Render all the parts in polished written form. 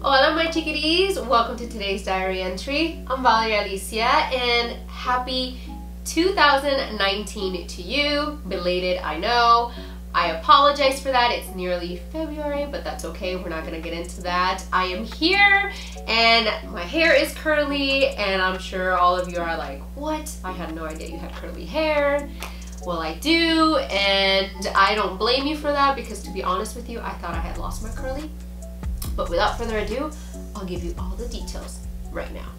Hola my chickities, welcome to today's diary entry. I'm Valerie and happy 2019 to you. Belated, I know. I apologize for that. It's nearly February, but that's okay. We're not gonna get into that. I am here and my hair is curly and I'm sure all of you are like, what? I had no idea you had curly hair. Well, I do, and I don't blame you for that because to be honest with you, I thought I had lost my curly. But without further ado, I'll give you all the details right now.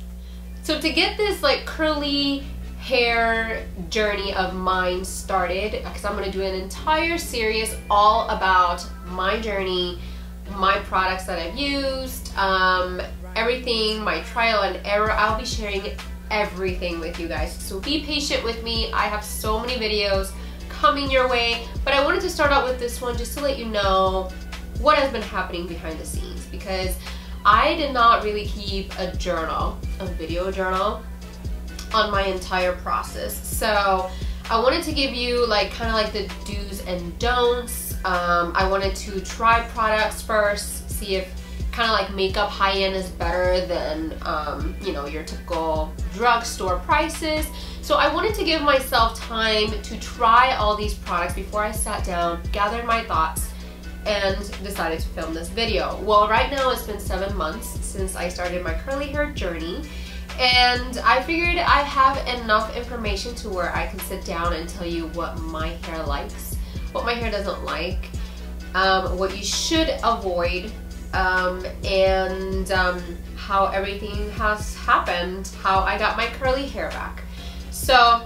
So to get this like curly hair journey of mine started, because I'm going to do an entire series all about my journey, my products that I've used, everything, my trial and error. I'll be sharing everything with you guys. So be patient with me. I have so many videos coming your way, but I wanted to start out with this one just to let you know what has been happening behind the scenes, because I did not really keep a journal, a video journal on my entire process. So I wanted to give you like kind of like the do's and don'ts. I wanted to try products first, see if kind of like makeup high-end is better than you know, your typical drugstore prices. So I wanted to give myself time to try all these products before I sat down, gathered my thoughts, and decided to film this video. Well, right now it's been 7 months since I started my curly hair journey, and I figured I have enough information to where I can sit down and tell you what my hair likes, what my hair doesn't like, what you should avoid, and how everything has happened, how I got my curly hair back. So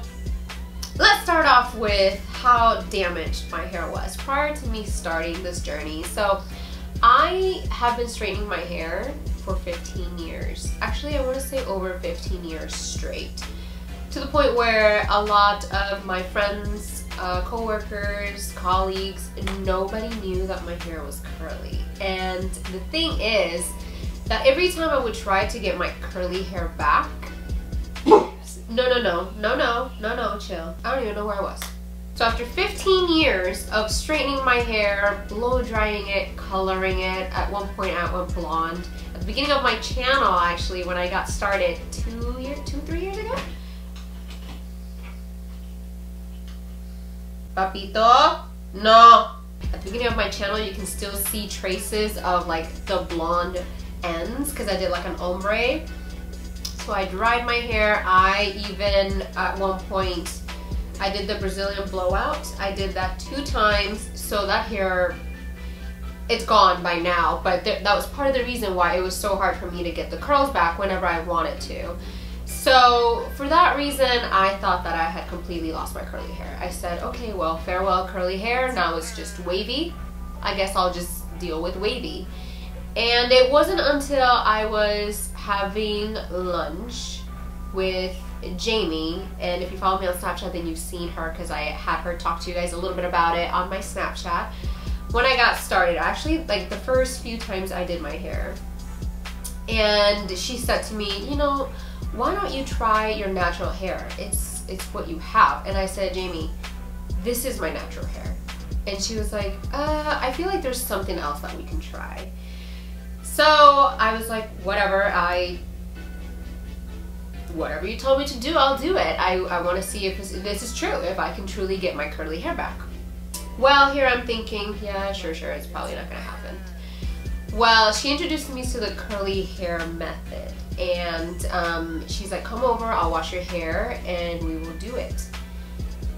let's start off with how damaged my hair was prior to me starting this journey. So I have been straightening my hair for 15 years. Actually, I want to say over 15 years straight. To the point where a lot of my friends, co-workers, colleagues, nobody knew that my hair was curly. And the thing is that every time I would try to get my curly hair back, no, chill. I don't even know where I was. So after 15 years of straightening my hair, blow drying it, coloring it, at one point I went blonde. At the beginning of my channel, actually, when I got started 3 years ago. Papito, no. At the beginning of my channel, you can still see traces of like the blonde ends because I did like an ombre. So I dried my hair. I even, at one point, I did the Brazilian blowout. I did that 2 times, so that hair, it's gone by now, but that was part of the reason why it was so hard for me to get the curls back whenever I wanted to. So for that reason, I thought that I had completely lost my curly hair. I said, okay, well, farewell curly hair, now it's just wavy. I guess I'll just deal with wavy. And it wasn't until I was having lunch with Jamie, and if you follow me on Snapchat, then you've seen her because I had her talk to you guys a little bit about it on my Snapchat. When I got started, actually, like the first few times I did my hair, and she said to me, you know, why don't you try your natural hair? It's what you have. And I said, Jamie, this is my natural hair. And she was like, I feel like there's something else that we can try. So I was like, whatever, whatever you told me to do, I'll do it. I want to see if this is true, if I can truly get my curly hair back. Well, here I'm thinking, yeah, sure, it's probably not gonna happen. Well, she introduced me to the curly hair method, and she's like, come over, I'll wash your hair, and we will do it.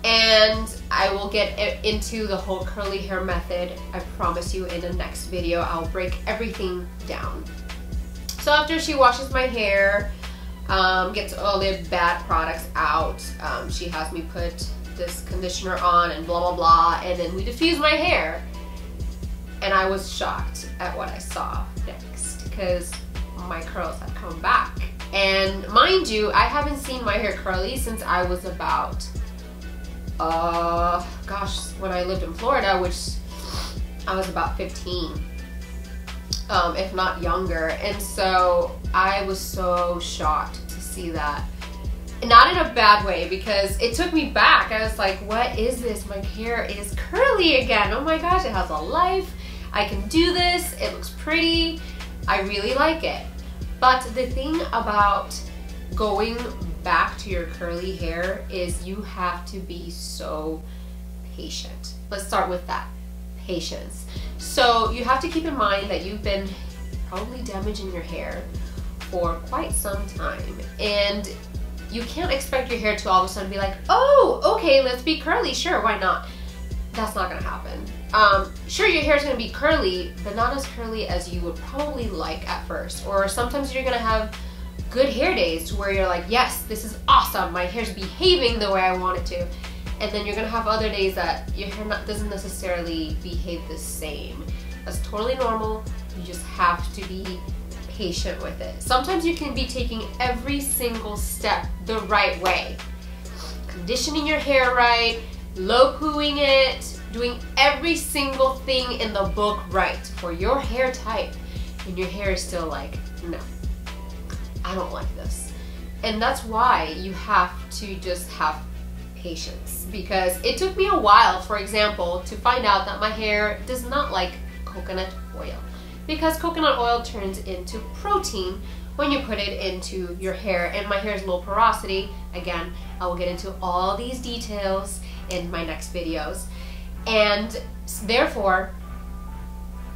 And I will get into the whole curly hair method, I promise you, in the next video. I'll break everything down. So after she washes my hair, gets all the bad products out, she has me put this conditioner on and blah blah blah, and then we diffuse my hair. And I was shocked at what I saw next because my curls had come back. And mind you, I haven't seen my hair curly since I was about gosh, when I lived in Florida, which I was about 15, if not younger. And so I was so shocked to see that. Not in a bad way, because it took me back. I was like, what is this? My hair is curly again. Oh my gosh, it has a life. I can do this. It looks pretty. I really like it. But the thing about going back to your curly hair is you have to be so patient. Let's start with that, patience. So you have to keep in mind that you've been probably damaging your hair for quite some time, and you can't expect your hair to all of a sudden be like, oh, okay, let's be curly, sure, why not? That's not gonna happen. Sure, your hair is gonna be curly, but not as curly as you would probably like at first. Or sometimes you're gonna have good hair days where you're like, yes, this is awesome, my hair's behaving the way I want it to. And then you're gonna have other days that your hair doesn't necessarily behave the same. That's totally normal. You just have to be patient with it. Sometimes you can be taking every single step the right way. Conditioning your hair right, low-pooing it, doing every single thing in the book right for your hair type. And your hair is still like, no, I don't like this. And that's why you have to just have patience, because it took me a while, for example, to find out that my hair does not like coconut oil, because coconut oil turns into protein when you put it into your hair, and my hair is low porosity. Again, I will get into all these details in my next videos, and therefore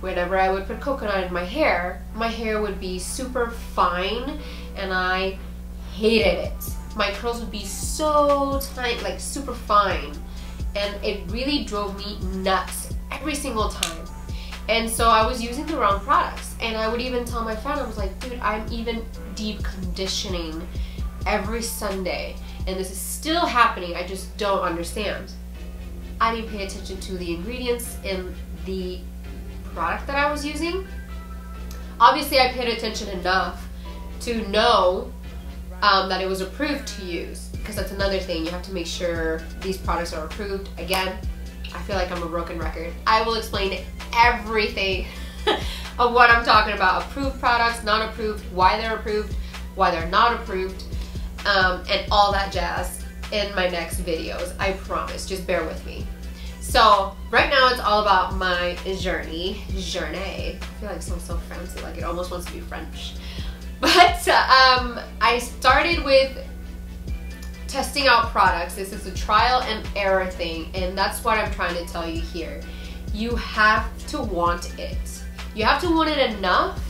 whenever I would put coconut in my hair would be super fine, and I hated it. My curls would be so tight, like super fine, and it really drove me nuts every single time. And so I was using the wrong products, and I would even tell my friend, I was like, dude, I'm even deep conditioning every Sunday, and this is still happening, I just don't understand. I didn't pay attention to the ingredients in the product that I was using. Obviously, I paid attention enough to know that it was approved to use, because that's another thing. You have to make sure these products are approved. Again, I feel like I'm a broken record. I will explain everything of what I'm talking about. Approved products, not approved, why they're not approved, and all that jazz in my next videos. I promise, just bear with me. So right now it's all about my journey. I feel like it sounds so fancy, like it almost wants to be French. But I started with testing out products. This is a trial and error thing, and that's what I'm trying to tell you here. You have to want it. You have to want it enough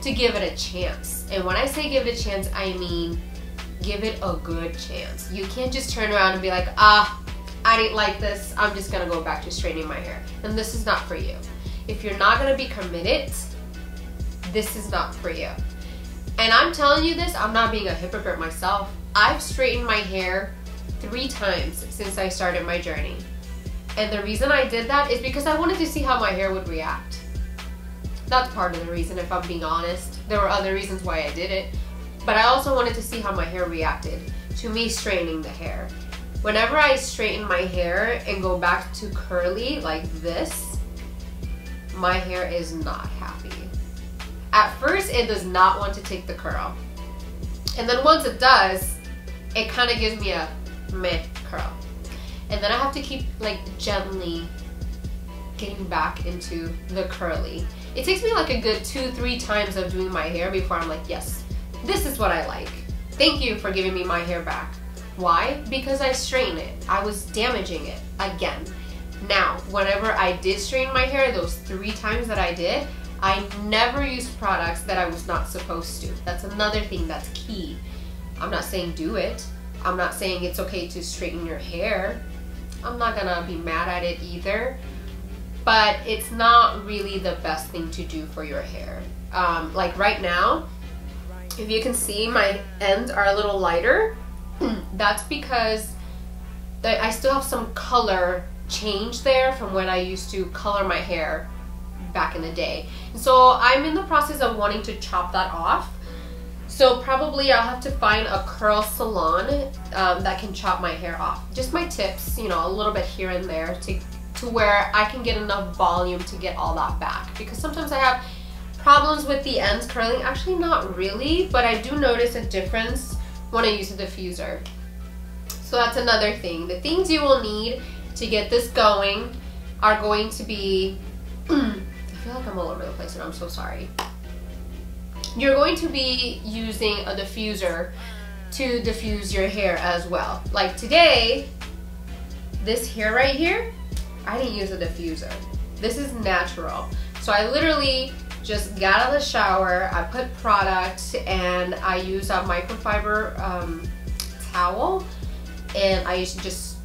to give it a chance. And when I say give it a chance, I mean give it a good chance. You can't just turn around and be like, I didn't like this, I'm just gonna go back to straightening my hair. And this is not for you. If you're not gonna be committed, this is not for you. And I'm telling you this, I'm not being a hypocrite myself. I've straightened my hair 3 times since I started my journey. And the reason I did that is because I wanted to see how my hair would react. That's part of the reason, if I'm being honest. There were other reasons why I did it, but I also wanted to see how my hair reacted to me straightening the hair. Whenever I straighten my hair and go back to curly like this, my hair is not happy. At first, it does not want to take the curl. And then once it does, it kind of gives me a meh curl. And then I have to keep like gently getting back into the curly. It takes me like a good 2-3 times of doing my hair before I'm like, yes, this is what I like. Thank you for giving me my hair back. Why? Because I straightened it. I was damaging it again. Now, whenever I did straighten my hair, those 3 times that I did, I never used products that I was not supposed to. That's another thing that's key. I'm not saying do it. I'm not saying it's okay to straighten your hair. I'm not gonna be mad at it either. But it's not really the best thing to do for your hair. Like right now, if you can see, my ends are a little lighter. That's because I still have some color change there from when I used to color my hair back in the day. So I'm in the process of wanting to chop that off. So probably I'll have to find a curl salon that can chop my hair off. Just my tips, you know, a little bit here and there to where I can get enough volume to get all that back. Because sometimes I have problems with the ends curling. Actually not really, but I do notice a difference when I use a diffuser. So that's another thing. The things you will need to get this going are going to be, I feel like I'm all over the place and I'm so sorry. you're going to be using a diffuser to diffuse your hair as well. Like today, this hair right here, I didn't use a diffuser. This is natural. So I literally just got out of the shower, I put product, and I used a microfiber towel, and I used to just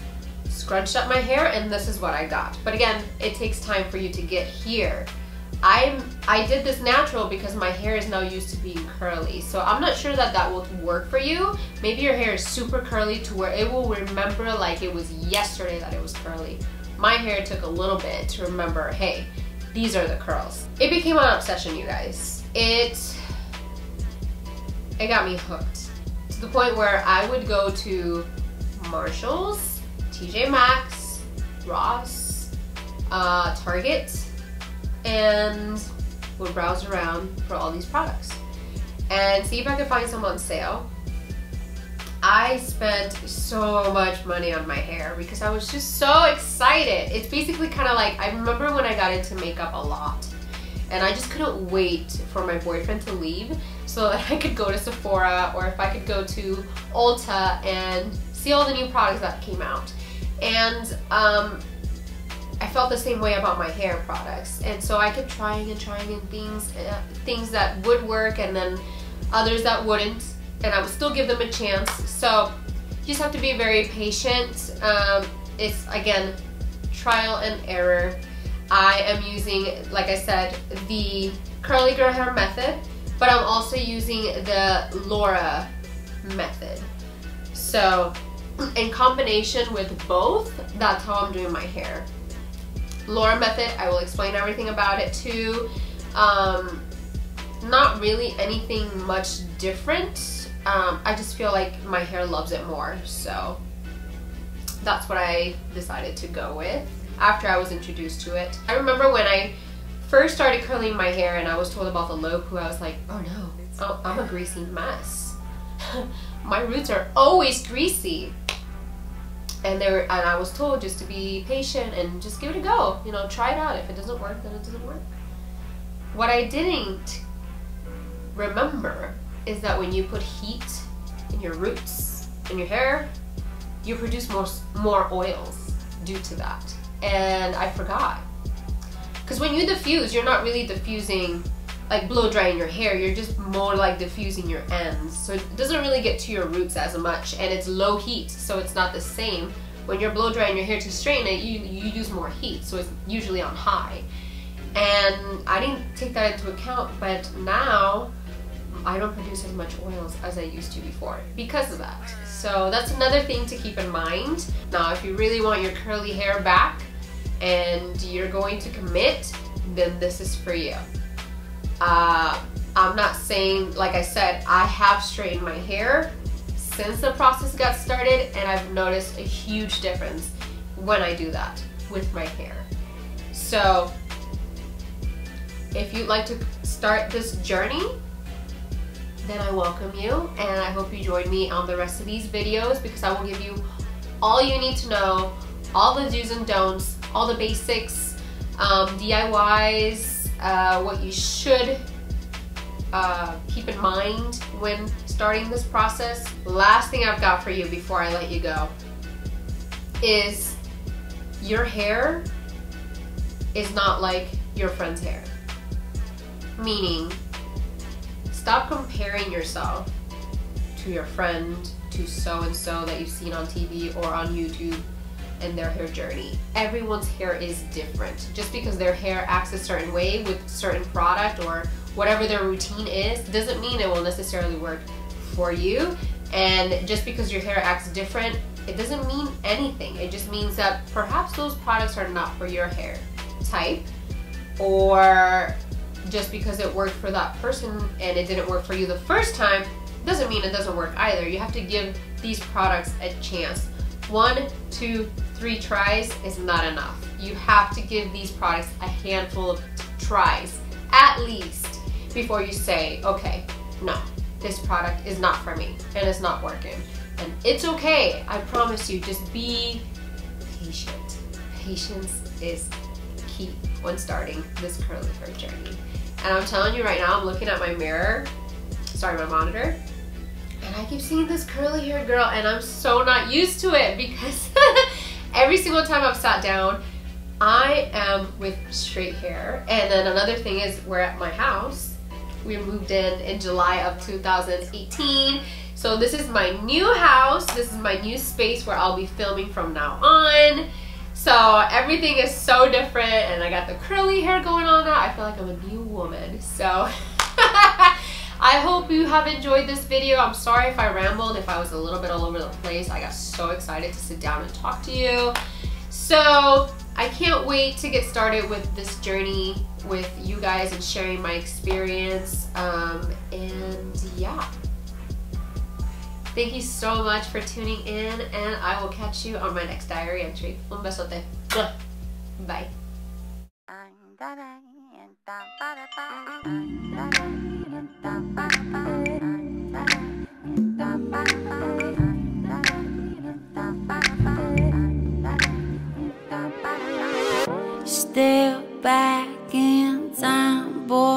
scrunched up my hair, and this is what I got. But again, it takes time for you to get here. I did this natural because my hair is now used to being curly, so I'm not sure that that will work for you. Maybe your hair is super curly to where it will remember like it was yesterday that it was curly. My hair took a little bit to remember, hey, these are the curls. It became an obsession, you guys. It got me hooked to the point where I would go to Marshall's, TJ Maxx, Ross, Target, and would browse around for all these products and see if I could find some on sale. I spent so much money on my hair because I was just so excited. It's basically kind of like, I remember when I got into makeup a lot, and I just couldn't wait for my boyfriend to leave so that I could go to Sephora, or if I could go to ULTA and see all the new products that came out. And I felt the same way about my hair products, and so I kept trying and things that would work and then others that wouldn't, and I would still give them a chance. So you just have to be very patient. It's again trial and error. I am using, like I said, the curly girl hair method, but I'm also using the Laura method. So in combination with both, that's how I'm doing my hair. Laura method, I will explain everything about it too. Not really anything much different. I just feel like my hair loves it more, so that's what I decided to go with after I was introduced to it. I remember when I first started curling my hair and I was told about the low poo, I was like, oh no, I'm a greasy mess. My roots are always greasy. And I was told just to be patient and just give it a go. You know, try it out. If it doesn't work, then it doesn't work. What I didn't remember is that when you put heat in your roots, in your hair, you produce more oils due to that. And I forgot. Because when you diffuse, you're not really diffusing like blow drying your hair, you're just more like diffusing your ends. So it doesn't really get to your roots as much, and it's low heat, so it's not the same. When you're blow drying your hair to straighten it, you use more heat, so it's usually on high. And I didn't take that into account, but now I don't produce as much oils as I used to before because of that. So that's another thing to keep in mind. Now, if you really want your curly hair back and you're going to commit, then this is for you. I'm not saying, like I said, I have straightened my hair since the process got started, and I've noticed a huge difference when I do that with my hair. So if you'd like to start this journey, then I welcome you, and I hope you join me on the rest of these videos, because I will give you all you need to know, all the do's and don'ts, all the basics, DIYs, what you should keep in mind when starting this process. Last thing I've got for you before I let you go is your hair is not like your friend's hair. Meaning, stop comparing yourself to your friend, to so-and-so that you've seen on TV or on YouTube and their hair journey. Everyone's hair is different. Just because their hair acts a certain way with certain product or whatever their routine is, doesn't mean it will necessarily work for you. And just because your hair acts different, it doesn't mean anything. It just means that perhaps those products are not for your hair type, or just because it worked for that person and it didn't work for you the first time, doesn't mean it doesn't work either. You have to give these products a chance. 1, 2, 3 tries is not enough. You have to give these products a handful of tries, at least, before you say, okay, no, this product is not for me and it's not working. And it's okay, I promise you, just be patient. Patience is key when starting this curly hair journey. And I'm telling you right now, I'm looking at my mirror, sorry, my monitor, and I keep seeing this curly haired girl, and I'm so not used to it because every single time I've sat down, I am with straight hair. And then another thing is, we're at my house. We moved in July of 2018. So this is my new house. This is my new space where I'll be filming from now on. So everything is so different, and I got the curly hair going on now. I feel like I'm a new woman. So I hope you have enjoyed this video. I'm sorry if I rambled, if I was a little bit all over the place. I got so excited to sit down and talk to you. So I can't wait to get started with this journey with you guys and sharing my experience. And yeah. Thank you so much for tuning in, and I will catch you on my next diary entry. Un besote. Bye. Step back in time, boy.